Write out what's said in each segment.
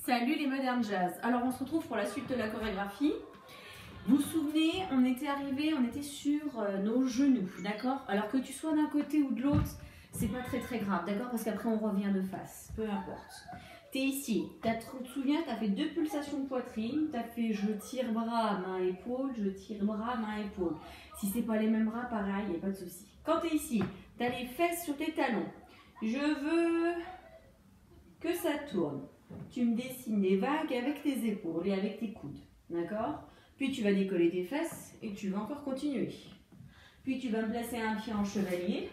Salut les modernes jazz. Alors on se retrouve pour la suite de la chorégraphie. Vous vous souvenez, on était sur nos genoux, d'accord? Alors que tu sois d'un côté ou de l'autre, c'est pas très grave, d'accord? Parce qu'après on revient de face, peu importe. Tu es ici, tu te souviens, tu as fait 2 pulsations de poitrine, tu as fait je tire bras, main, épaule, je tire bras, main, épaule. Si c'est pas les mêmes bras, pareil, il n'y a pas de souci. Quand tu es ici, tu as les fesses sur tes talons. Je veux que ça tourne. Tu me dessines des vagues avec tes épaules et avec tes coudes, d'accord? Puis tu vas décoller tes fesses et tu vas encore continuer. Puis tu vas me placer un pied en chevalier,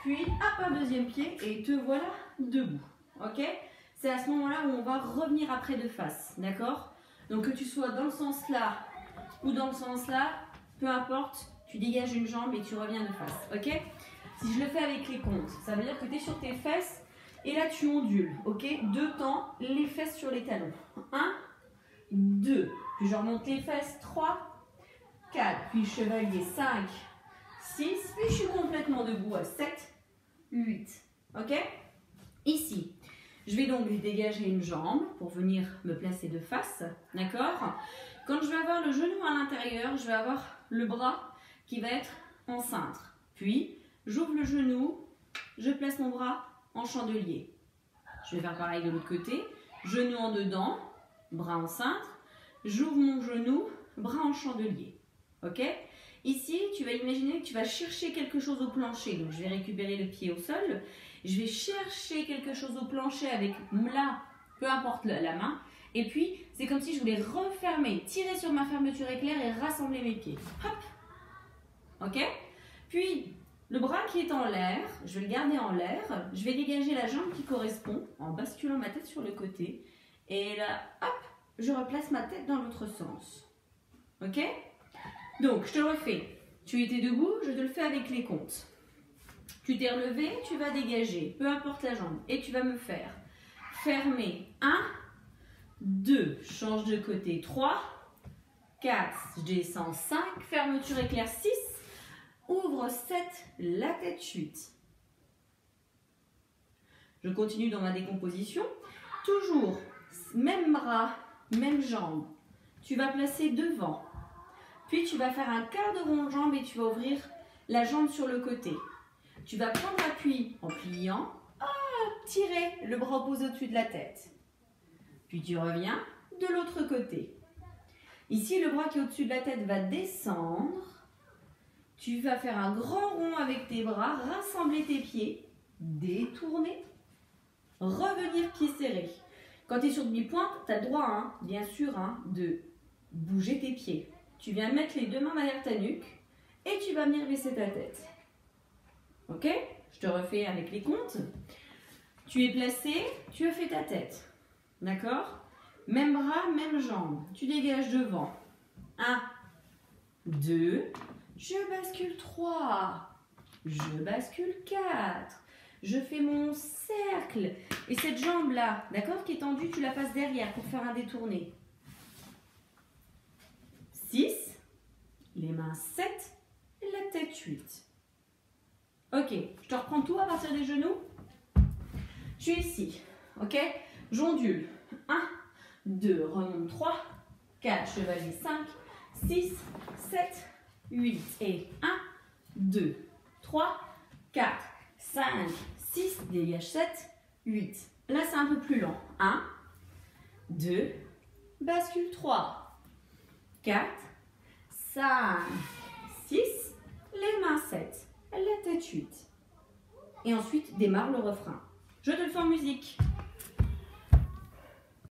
puis hop, un deuxième pied et te voilà debout, ok? C'est à ce moment-là où on va revenir après de face, d'accord? Donc que tu sois dans le sens là ou dans le sens là, peu importe, tu dégages une jambe et tu reviens de face, ok? Si je le fais avec les comptes, ça veut dire que tu es sur tes fesses et là tu ondules, ok? 2 temps, les fesses sur les talons. 1, 2, puis je remonte les fesses, 3, 4, puis chevalier, 5, 6, puis je suis complètement debout à 7, 8, ok? Ici, je vais donc dégager une jambe pour venir me placer de face, d'accord? Quand je vais avoir le genou à l'intérieur, je vais avoir le bras qui va être en cintre. Puis, j'ouvre le genou, je place mon bras en chandelier. Je vais faire pareil de l'autre côté, genou en dedans, bras en cintre, j'ouvre mon genou, bras en chandelier, ok? Ici, tu vas imaginer que tu vas chercher quelque chose au plancher, donc je vais récupérer le pied au sol, je vais chercher quelque chose au plancher avec là, peu importe la main, et puis c'est comme si je voulais refermer, tirer sur ma fermeture éclair et rassembler mes pieds, hop, ok? Puis, le bras qui est en l'air, je vais le garder en l'air, je vais dégager la jambe qui correspond en basculant ma tête sur le côté, et là, hop, je replace ma tête dans l'autre sens. Ok? Donc, je te le refais. Tu étais debout, je te le fais avec les comptes. Tu t'es relevé, tu vas dégager, peu importe la jambe, et tu vas me faire fermer 1, 2, change de côté 3, 4, je descends 5, fermeture éclair 6, ouvre 7, la tête chute. Je continue dans ma décomposition. Toujours, même bras, même jambe. Tu vas placer devant. Puis tu vas faire un quart de rond de jambe et tu vas ouvrir la jambe sur le côté. Tu vas prendre appui en pliant, tirer le bras opposé au-dessus de la tête. Puis tu reviens de l'autre côté. Ici, le bras qui est au-dessus de la tête va descendre. Tu vas faire un grand rond avec tes bras, rassembler tes pieds, détourner, revenir pied serré. Quand tu es sur demi-pointe, tu as le droit, hein, bien sûr, de bouger tes pieds. Tu viens mettre les 2 mains derrière ta nuque et tu vas venir baisser ta tête. Ok? Je te refais avec les comptes. Tu es placé, tu as fait ta tête. D'accord? Même bras, même jambe. Tu dégages devant. 1, 2, je bascule 3, je bascule 4. Je fais mon cercle. Et cette jambe-là, d'accord, qui est tendue, tu la passes derrière pour faire un détourné. 6, les mains 7, la tête 8. Ok, je te reprends tout à partir des genoux. Je suis ici, ok? J'ondule. 1, 2, remonte 3, 4, chevalier 5, 6, 7, 8. Et 1, 2, 3, 4, 5, 6, dégage 7, 8. Là, c'est un peu plus lent. 1, 2, bascule 3, 4, 5, 6, les mains 7, la tête 8. Et ensuite, démarre le refrain. Je te le fais en musique.